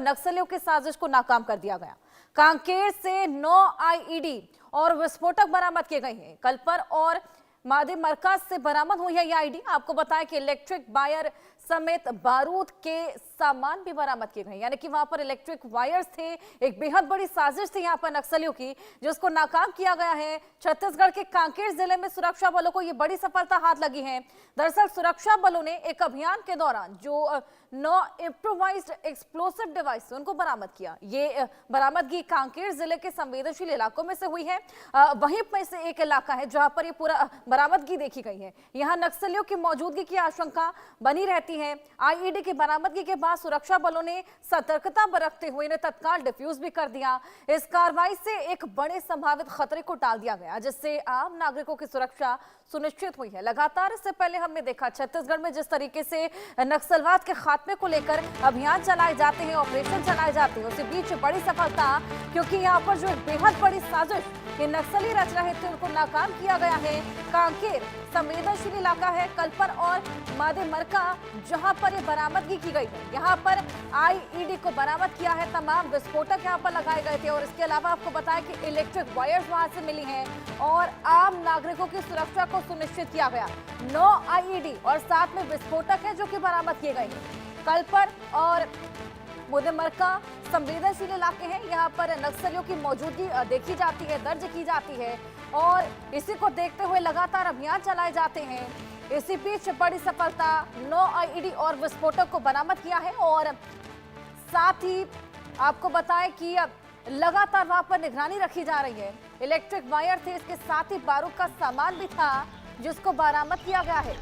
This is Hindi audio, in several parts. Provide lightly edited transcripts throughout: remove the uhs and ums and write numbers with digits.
नक्सलियों की साजिश को नाकाम कर दिया गया। कांकेर से 9 आईईडी और विस्फोटक बरामद किए गए हैं। कलपर और मादे मरकज से बरामद हुई है यह आईडी। आपको बताएं कि इलेक्ट्रिक वायर समेत बारूद के सामान भी बरामद किए गए, यानी कि वहां पर इलेक्ट्रिक वायर्स थे। एक बेहद बड़ी साजिश थी यहां पर नक्सलियों की, जिसको नाकाम किया गया है। छत्तीसगढ़ के कांकेर जिले में सुरक्षा बलों को यह बड़ी सफलता हाथ लगी है। दरअसल सुरक्षा बलों ने एक अभियान के दौरान जो 9 इम्प्रोवाइज्ड एक्सप्लोसिव डिवाइस उनको बरामद किया। ये बरामदगी कांकेर जिले के संवेदनशील इलाकों में से हुई है। वहीं में से एक इलाका है जहां पर ये पूरा बरामदगी देखी गई है। यहां नक्सलियों की मौजूदगी की आशंका बनी रहती है। आईईडी की बरामदगी के बाद सुरक्षा बलों ने सतर्कता बरतते हुए इन्हें तत्काल डिफ्यूज भी कर दिया। इस कार्रवाई से एक बड़े संभावित खतरे को टाल दिया गया, जिससे आम नागरिकों की सुरक्षा सुनिश्चित हुई है। लगातार इससे पहले हमने देखा छत्तीसगढ़ में जिस तरीके से नक्सलवाद के खात्मे को लेकर अभियान चलाए जाते हैं, ऑपरेशन चलाए जाते हैं, उसी बीच बड़ी सफलता, क्योंकि यहाँ पर जो एक बेहद बड़ी साजिश ये नक्सली रच रहे थे उनको नाकाम किया गया है। कांकेर संवेदनशील इलाका है, कलपर और मादे मरका जहां पर ये बरामदगी की गई है। यहाँ पर आईईडी को बरामद किया है। तमाम विस्फोटक यहाँ पर लगाए गए थे और इसके अलावा आपको बताया कि इलेक्ट्रिक वायर्स वहां से मिली हैं और आम नागरिकों की सुरक्षा को सुनिश्चित किया गया। 9 आईईडी और साथ में विस्फोटक है जो कि बरामद किए गए हैं। कलपर और मुदमरका संवेदनशील इलाके हैं, यहाँ पर नक्सलियों की मौजूदगी देखी जाती है, दर्ज की जाती है और इसी को देखते हुए लगातार अभियान चलाए जाते हैं। इसी बीच बड़ी सफलता, 9 आईईडी और विस्फोटक को बरामद किया है और साथ ही आपको बताएं कि लगातार वहां पर निगरानी रखी जा रही है। इलेक्ट्रिक वायर थे, इसके साथ ही बारूद का सामान भी था जिसको बरामद किया गया है।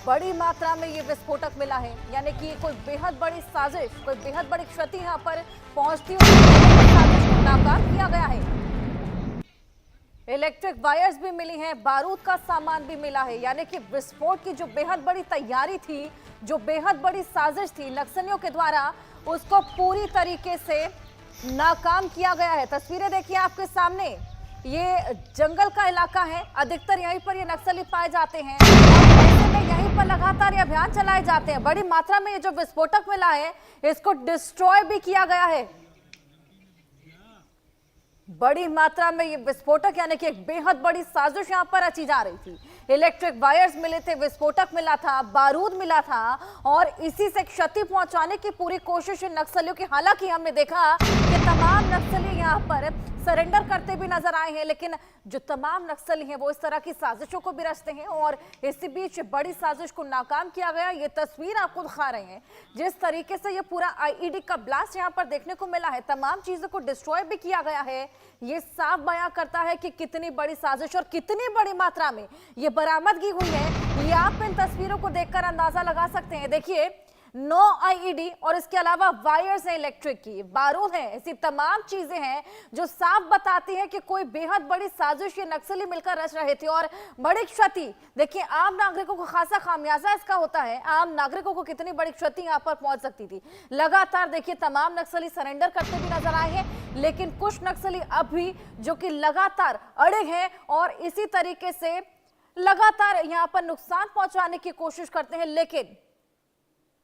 बड़ी मात्रा में ये विस्फोटक मिला है, यानी कि कोई बेहद बड़ी साजिश, कोई बेहद बड़ी क्षति यहाँ पर पहुंचती हुई साजिश को नाकाम किया गया है। इलेक्ट्रिक वायर्स भी मिली हैं, बारूद का सामान भी मिला है, यानी कि विस्फोट की जो बेहद बड़ी तैयारी थी, जो बेहद बड़ी साजिश थी नक्सलियों के द्वारा, उसको पूरी तरीके से नाकाम किया गया है। तस्वीरें देखिए आपके सामने, ये जंगल का इलाका है, अधिकतर यहीं पर ये नक्सली पाए जाते हैं और ऐसे में यहीं पर लगातार ये अभियान चलाए जाते हैं। बड़ी मात्रा में ये जो विस्फोटक मिला है इसको डिस्ट्रॉय भी किया गया है। बड़ी मात्रा में ये विस्फोटक, यानी कि एक बेहद बड़ी साजिश यहां पर रची जा रही थी। इलेक्ट्रिक वायर्स मिले थे, विस्फोटक मिला था, बारूद मिला था और इसी से क्षति पहुंचाने की पूरी कोशिश नक्सलियों की। हालांकि हमने देखा कि तमाम नक्सली यहां पर सरेंडर करते भी नजर आए हैं, लेकिन जो तमाम नक्सली हैं वो इस तरह की साजिशों को भी रचते हैं और इसी बीच बड़ी साजिश को नाकाम किया गया। ये तस्वीर आपको दिखा रहे हैं जिस तरीके से ये पूरा आईईडी का ब्लास्ट यहाँ पर देखने को मिला है, तमाम चीजों को डिस्ट्रॉय भी किया गया है। ये साफ बयां करता है कि कितनी बड़ी साजिश और कितनी बड़ी मात्रा में ये बरामदगी हुई है। ये आप इन तस्वीरों को देखकर अंदाजा लगा सकते हैं। देखिए 9 आईईडी और इसके अलावा वायर्स है, इलेक्ट्रिक की, बारूद है, ऐसी तमाम चीजें हैं जो साफ बताती हैं कि कोई बेहद बड़ी साजिश ये नक्सली मिलकर रच रहे थे और बड़ी क्षति। देखिए आम नागरिकों को खासा खामियाजा इसका होता है, आम नागरिकों को कितनी बड़ी क्षति यहाँ पर पहुंच सकती थी। लगातार देखिए तमाम नक्सली सरेंडर करते भी नजर आए हैं, लेकिन कुछ नक्सली अब भी जो कि लगातार अड़े हैं और इसी तरीके से लगातार यहाँ पर नुकसान पहुंचाने की कोशिश करते हैं, लेकिन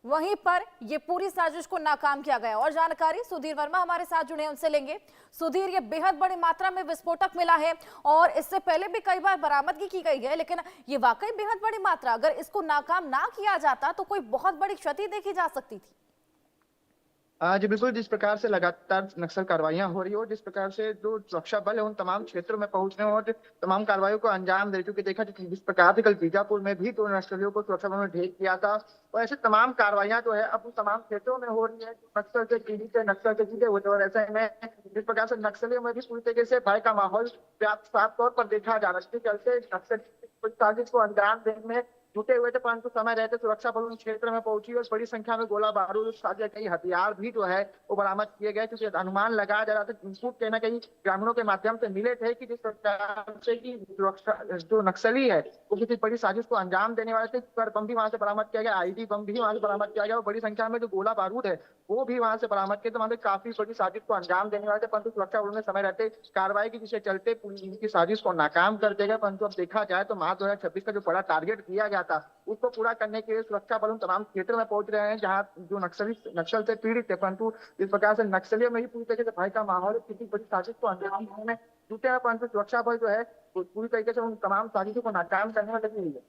वहीं पर ये पूरी साजिश को नाकाम किया गया। और जानकारी सुधीर वर्मा हमारे साथ जुड़े हैं, उनसे लेंगे। सुधीर, ये बेहद बड़ी मात्रा में विस्फोटक मिला है और इससे पहले भी कई बार बरामदगी की गई है, लेकिन ये वाकई बेहद बड़ी मात्रा, अगर इसको नाकाम ना किया जाता तो कोई बहुत बड़ी क्षति देखी जा सकती थी। जी बिल्कुल, जिस प्रकार से लगातार नक्सल कार्रवाइयां हो रही हो, जिस प्रकार से जो सुरक्षा बल है उन तमाम क्षेत्रों में पहुंच रहे हैं और तमाम कार्रवाइयों को अंजाम दे, क्योंकि देखा जिस प्रकार से कल बीजापुर में भी 2 नक्सलियों को सुरक्षा बलों ने ढेर किया था और ऐसे तमाम कार्रवाइयां जो है अब उन तमाम क्षेत्रों में हो रही है। नक्सल से पीड़ित है, नक्सल से जीते हुए, और ऐसे में जिस प्रकार से नक्सलियों में भी पूरी तरीके से भय का माहौल साफ तौर पर देखा जा रहा है, इसके चलते नक्सल साजिश को अंजाम देने में जुटे हुए थे, परंतु समय रहते सुरक्षा बल उन क्षेत्र में पहुंची और बड़ी संख्या में गोला बारूद, कई हथियार भी जो है वो बरामद किए गए, क्योंकि अनुमान लगाया जा रहा था, इनपुट कहीं ना कहीं ग्रामीणों के माध्यम से मिले थे कि जिस प्रकार से की जो नक्सली है वो किसी बड़ी साजिश को अंजाम देने वाले थे। पर बम भी वहां से बरामद किया गया, आईडी बम भी वहां से बरामद किया गया और बड़ी संख्या में जो गोला बारूद है वो भी वहां से बरामद किए। तो वहां काफी बड़ी साजिश को अंजाम देने वाले थे, परंतु सुरक्षा बलों ने समय रहते कार्रवाई की, जिसके चलते पूरी इनकी साजिश को नाकाम कर दिया गया। परंतु अब देखा जाए तो मार्च 2026 का जो बड़ा टारगेट दिया गया गया था, उसको पूरा करने के लिए सुरक्षा बल उन तमाम क्षेत्रों में पहुंच रहे हैं जहां जो नक्सल से पीड़ित थे, परंतु इस प्रकार से नक्सलियों में ही पूरी तरीके से भय का माहौल है। किसी बड़ी साजिश को अंजाम देने में जुटे हैं, परंतु सुरक्षा बल जो है वो पूरी तरीके से उन तमाम साजिशों को नाकाम करने में लगी हुई है।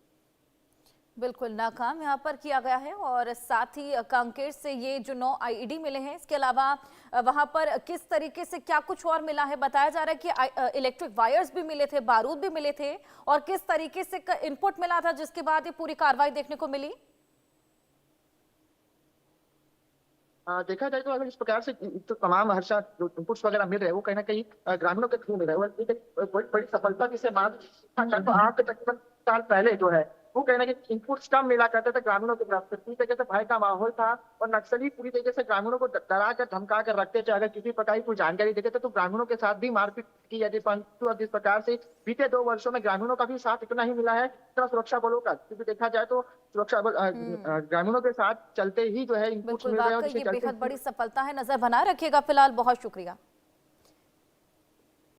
बिल्कुल नाकाम यहाँ पर किया गया है। और साथ ही कांकेर से ये जो 9 आईईडी मिले हैं, इसके अलावा वहां पर किस तरीके से क्या कुछ और मिला है? बताया जा रहा है कि इलेक्ट्रिक वायर्स भी मिले थे, बारूद भी मिले थे, और किस तरीके से इनपुट मिला था जिसके बाद ये पूरी कार्रवाई देखने को मिली? देखा जाए तो अगर इस प्रकार से तो तमाम हर्षा जो इनपुट्स वगैरह मिल रहे हैं वो कहीं ना कहीं ग्रामीणों के थ्रू मिल रहे हैं। वो एक बड़ी बड़ी सफलता जिसे मान तो आज के तकरीबन साल पहले जो है वो कहीं ना कहीं इनपुट्स कम मिला करते थे ग्रामीणों की तरफ से। पूरी तरीके से भय का माहौल था और नक्सली पूरी तरीके से ग्रामीणों को डरा कर धमका कर रखते थे। अगर किसी प्रकार की कोई जानकारी देते थे तो ग्रामीणों के साथ भी मारपीट की जाती। परंतु जिस प्रकार से बीते 2 वर्षों में ग्रामीणों का भी साथ इतना ही मिला है जितना सुरक्षा बलों का, क्योंकि देखा जाए तो सुरक्षा बल ग्रामीणों के साथ चलते ही जो है इनपुट्स बिल्कुल, मिल रहे हैं और वाकई जिसके ये चलते बेहद बड़ी सफलता है। नजर बनाए रखिएगा। फिलहाल बहुत शुक्रिया।